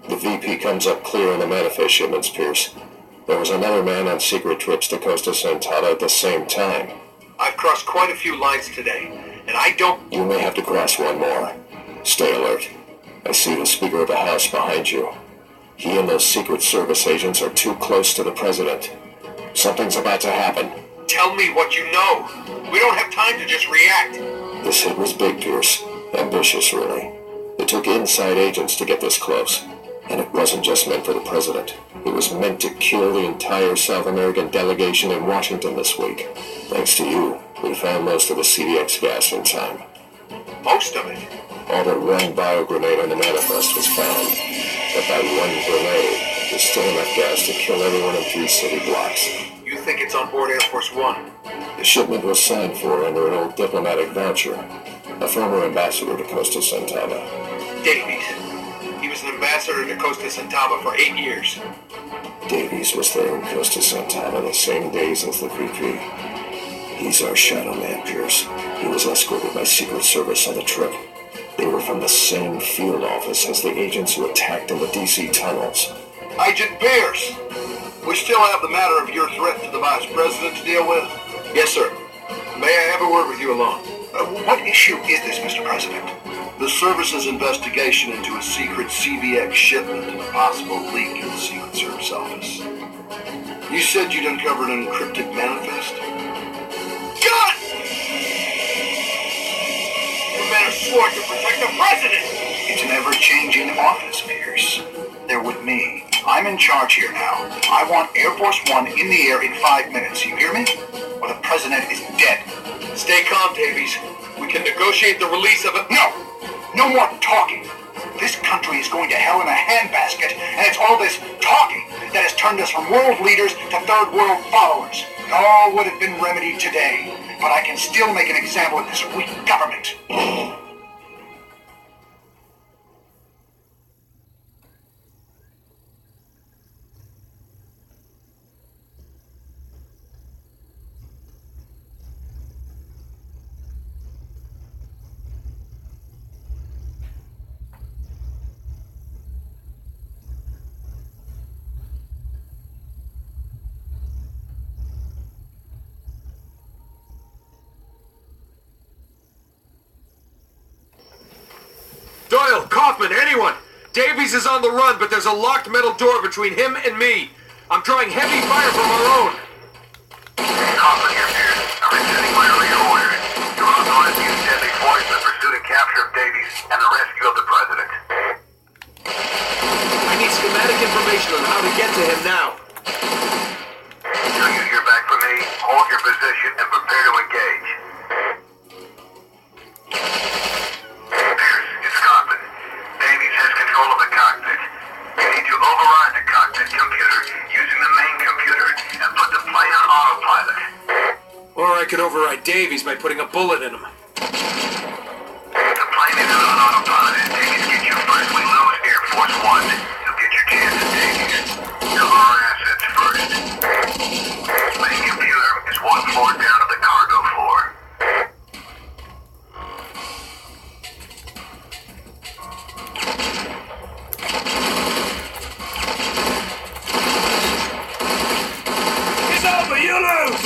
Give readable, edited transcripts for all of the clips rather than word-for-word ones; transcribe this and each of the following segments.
The VP comes up clear in the manifest shipments, Pierce. There was another man on secret trips to Costa Santana at the same time. I've crossed quite a few lines today, and I don't... You may have to cross one more. Stay alert. I see the Speaker of the House behind you. He and those Secret Service agents are too close to the President. Something's about to happen. Tell me what you know. We don't have time to just react. This hit was big, Pierce. Ambitious, really. It took inside agents to get this close. And it wasn't just meant for the President. It was meant to kill the entire South American delegation in Washington this week. Thanks to you, we found most of the CDX gas in time. Most of it? All but one bio-grenade on the manifest was found. But that one grenade is still enough gas to kill everyone in 3 city blocks. You think it's on board Air Force One? The shipment was signed for under an old diplomatic voucher. A former ambassador to Costa Santana. Davies. He was an ambassador to Costa Santana for 8 years. Davies was there in Costa Santana the same days as the VP. He's our shadow man, Pierce. He was escorted by Secret Service on the trip. They were from the same field office as the agents who attacked in the DC tunnels. Agent Pierce! We still have the matter of your threat to the Vice President to deal with? Yes, sir. May I have a word with you alone? What issue is this, Mr. President? The service's investigation into a secret CVX shipment and a possible leak in the Secret Service office. You said you'd uncovered an encrypted manifest? God! You men are sworn to protect the President! It's an ever-changing office, Pierce. They're with me. I'm in charge here now. I want Air Force One in the air in 5 minutes. You hear me? Or the President is dead. Stay calm, Davies. We can negotiate the release of it. No! No more talking. This country is going to hell in a handbasket, and it's all this talking that has turned us from world leaders to third world followers. It all would have been remedied today, but I can still make an example of this weak government. Doyle, Kaufman, anyone! Davies is on the run, but there's a locked metal door between him and me. I'm drawing heavy fire from our own. Kaufman here, Pierce. I'm returning my earlier orders. You're authorized to use deadly force in the pursuit and capture of Davies and the rescue of the President. I need schematic information on how to get to him now. Until you hear back from me, hold your position and prepare to engage. Pierce, it's Kaufman. Davies has control of the cockpit. You need to override the cockpit computer using the main computer and put the plane on autopilot. Or I could override Davies by putting a bullet in him. The plane is on autopilot and Davies gets you first. We lose Air Force One. You'll get your chance at Davies. Cover our assets first. Main computer is 1 floor down at the cargo floor. It's over, you lose!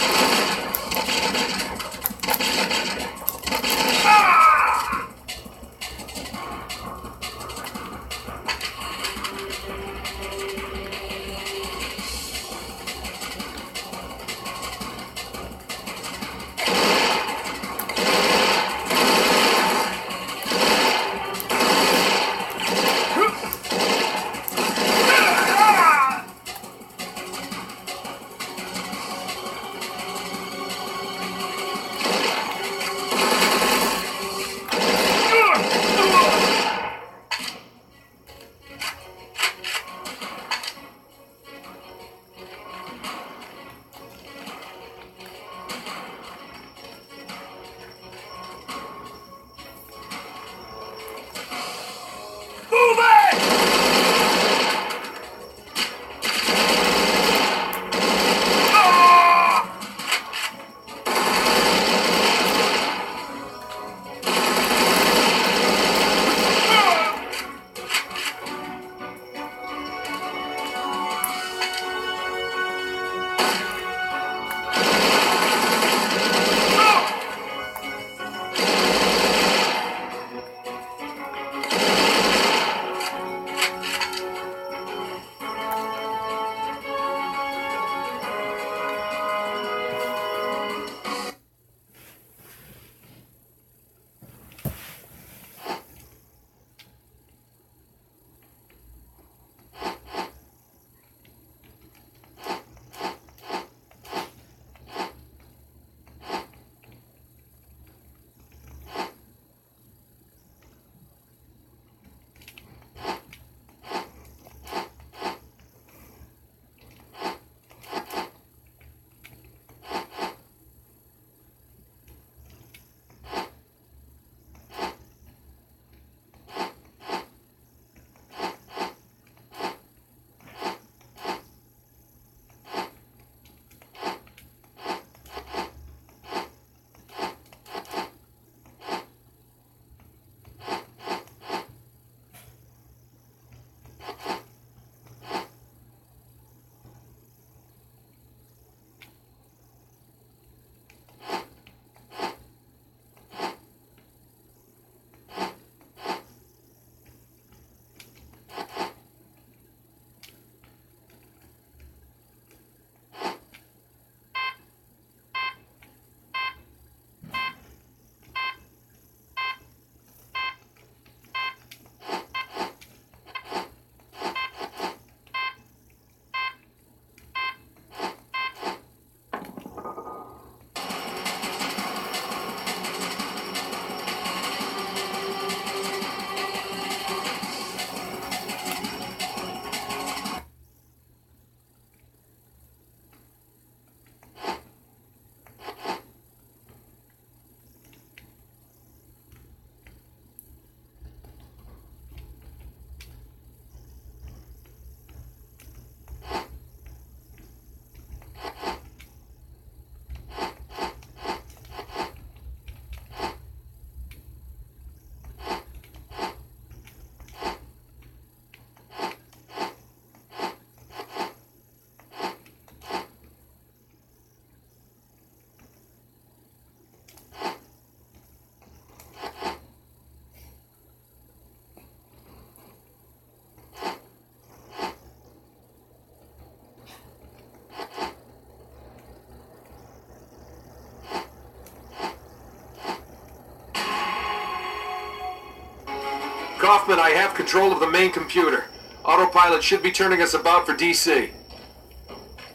Kaufman, I have control of the main computer. Autopilot should be turning us about for DC. I'm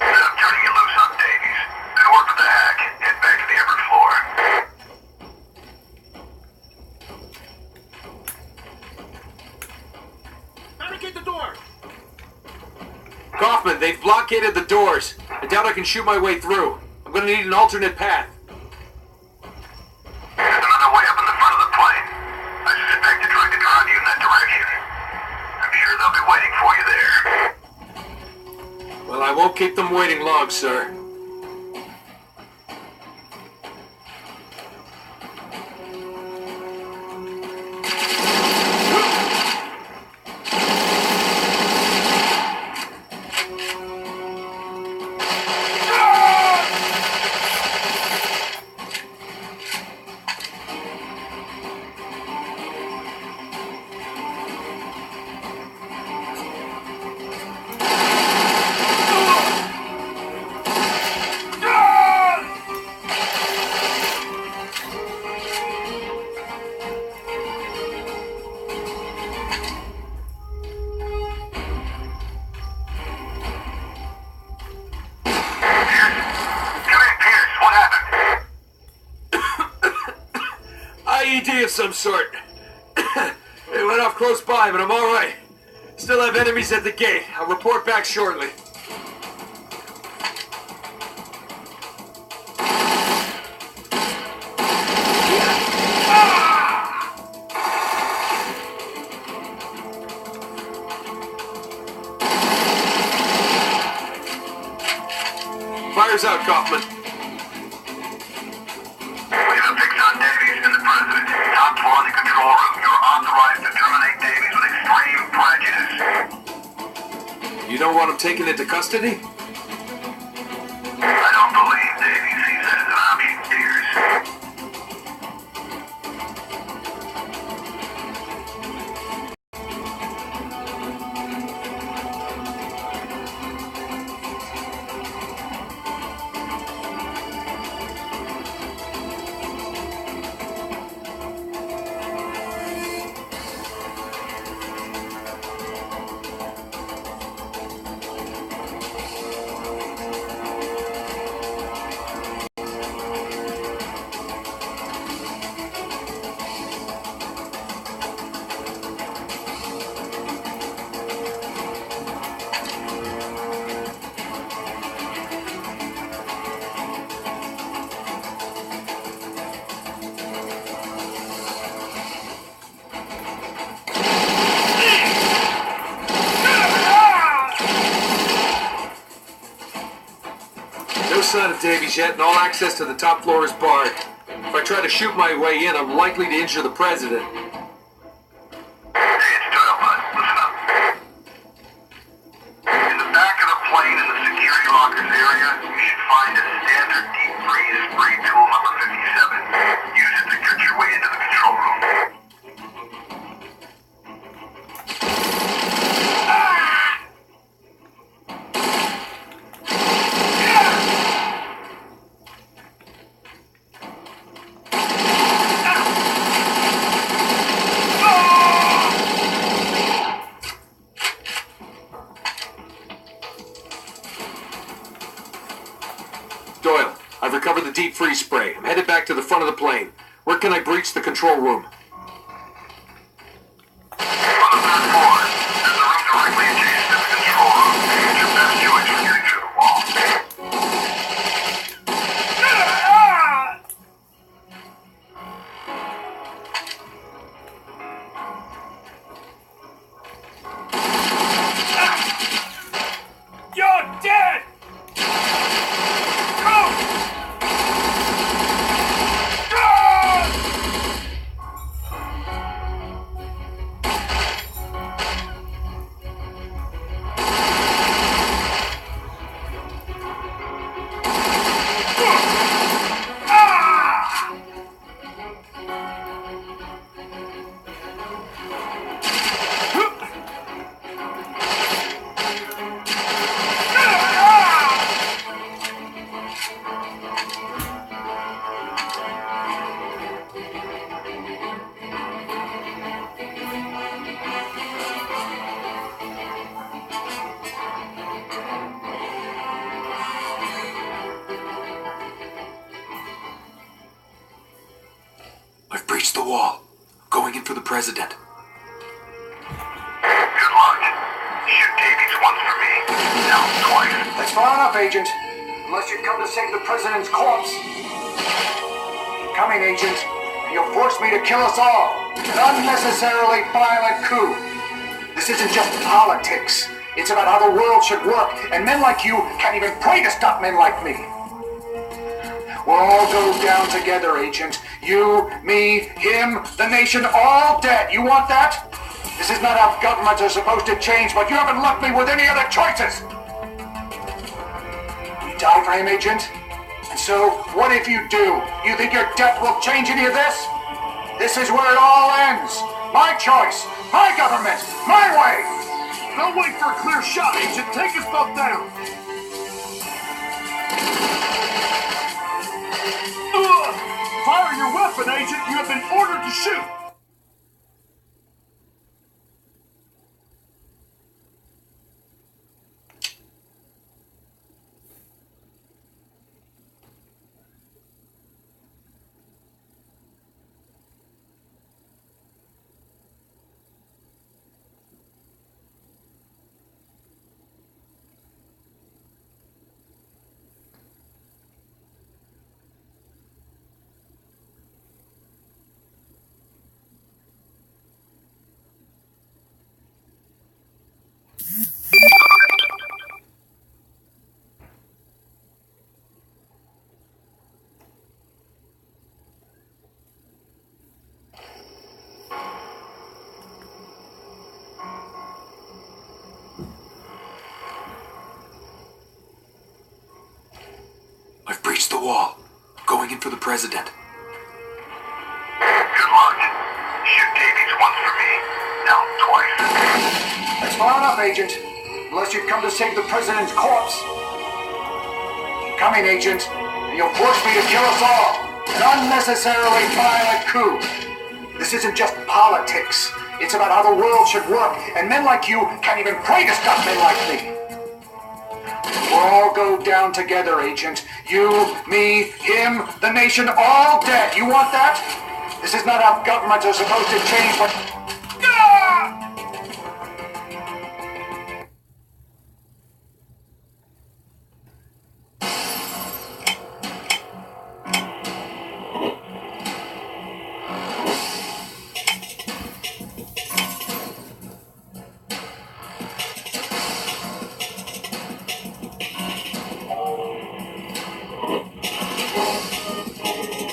turning you loose on Davies. Good work with the hack. Head back to the upper floor. Barricade the door! Kaufman, they've blockaded the doors. I doubt I can shoot my way through. I'm gonna need an alternate path. There's another way up in the front of the plane. I suspect they're trying to drive you in that direction. I'm sure they'll be waiting for you there. Well, I won't keep them waiting long, sir. IED of some sort. It went off close by, but I'm all right. Still have enemies at the gate. I'll report back shortly. Fire's out, Kaufman. We have a fix on Davies and the President. Top floor in the control room. You're authorized to terminate Davies with extreme prejudice. You don't want him taken into custody? I don't believe Davies sees that as an option, Dears. No sign of Davies yet, and all access to the top floor is barred. If I try to shoot my way in, I'm likely to injure the President. Hey, it's Doyle, bud. Listen up. In the back of the plane in the security lockers area, you should find a standard deep freeze spray tool number 57. Use it to cut your way into the control room. Doyle, I've recovered the deep freeze spray. I'm headed back to the front of the plane. Where can I breach the control room? On the third floor, there's a room directly adjacent to the control room. It's your best choice for getting through the wall. You're dead! Go! president. Good luck. Shoot Davies once for me. Now twice. That's far enough, Agent. Unless you've come to save the president's corpse. Keep coming, Agent. And you'll force me to kill us all. An unnecessarily violent coup. This isn't just politics. It's about how the world should work, and men like you can't even pray to stop men like me. We'll all go down together, Agent. You, me, him, the nation, all dead. You want that? This is not how governments are supposed to change, but you haven't left me with any other choices. You die for him, Agent? And so, what if you do? You think your death will change any of this? This is where it all ends. My choice, my government, my way. Don't wait for a clear shot, Agent. Take us both down. Fire your weapon, Agent. You have been ordered to shoot. I've breached the wall. Going in for the president. Good luck. Shoot Davies once for me. Now twice. That's far enough, Agent. Unless you've come to save the president's corpse. Keep coming, Agent, and you'll force me to kill us all. An unnecessarily violent coup. This isn't just politics. It's about how the world should work, and men like you can't even pray to stop men like me. We'll all go down together, Agent. You, me, him, the nation, all dead. You want that? This is not how governments are supposed to change, but...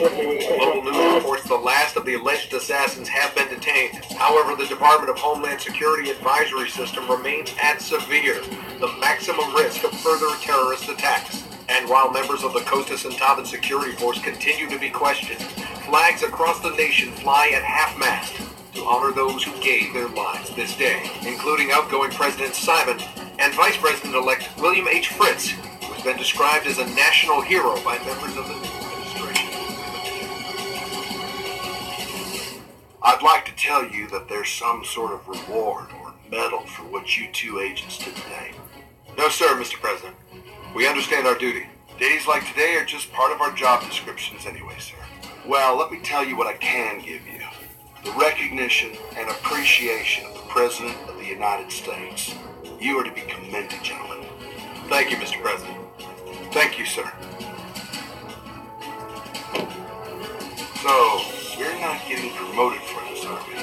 Local news reports the last of the alleged assassins have been detained. However, the Department of Homeland Security advisory system remains at severe, the maximum risk of further terrorist attacks. And while members of the Costa Centauban security force continue to be questioned, flags across the nation fly at half-mast to honor those who gave their lives this day, including outgoing President Simon and Vice President-elect William H. Fritz, who has been described as a national hero by members of the new administration. I'd like to tell you that there's some sort of reward or medal for what you two agents did today. No, sir, Mr. President. We understand our duty. Days like today are just part of our job descriptions anyway, sir. Well, let me tell you what I can give you. The recognition and appreciation of the President of the United States. You are to be commended, gentlemen. Thank you, Mr. President. Thank you, sir. So, we're not getting promoted for this, are we?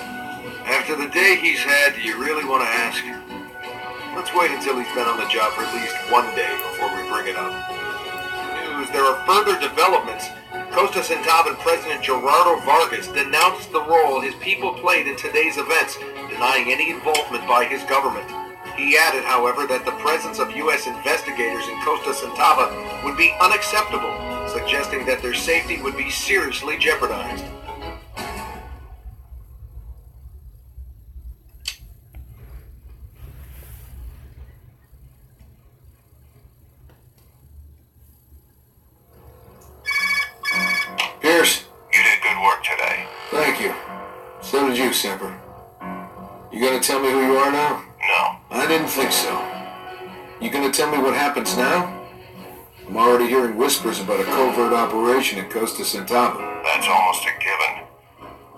After the day he's had, do you really want to ask? Let's wait until he's been on the job for at least one day before we bring it up. News, there are further developments. Costa Centauban President Gerardo Vargas denounced the role his people played in today's events, denying any involvement by his government. He added, however, that the presence of U.S. investigators in Costa Centauban would be unacceptable, suggesting that their safety would be seriously jeopardized. Pierce, You did good work today. thank you. So did you, Semper. You gonna tell me who you are now? No. I didn't think so. You gonna tell me what happens now? I'm already hearing whispers about a covert operation at Costa Centauban. That's almost a given.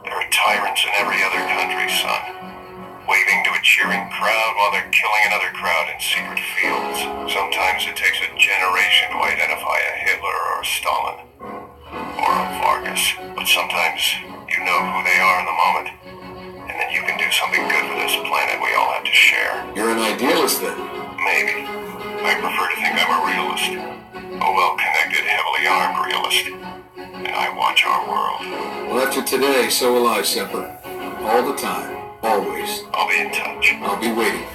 There are tyrants in every other country, son. Waving to a cheering crowd while they're killing another crowd in secret fields. Sometimes it takes a generation to identify a Hitler or a Stalin. Or a Vargas. But sometimes you know who they are in the moment. And then you can do something good for this planet we all have to share. You're an idealist then? Maybe. I prefer to think I'm a realist. A well-connected, heavily armed realist. And I watch our world. Well, after today, so will I, Semper. All the time. Always. I'll be in touch. I'll be waiting.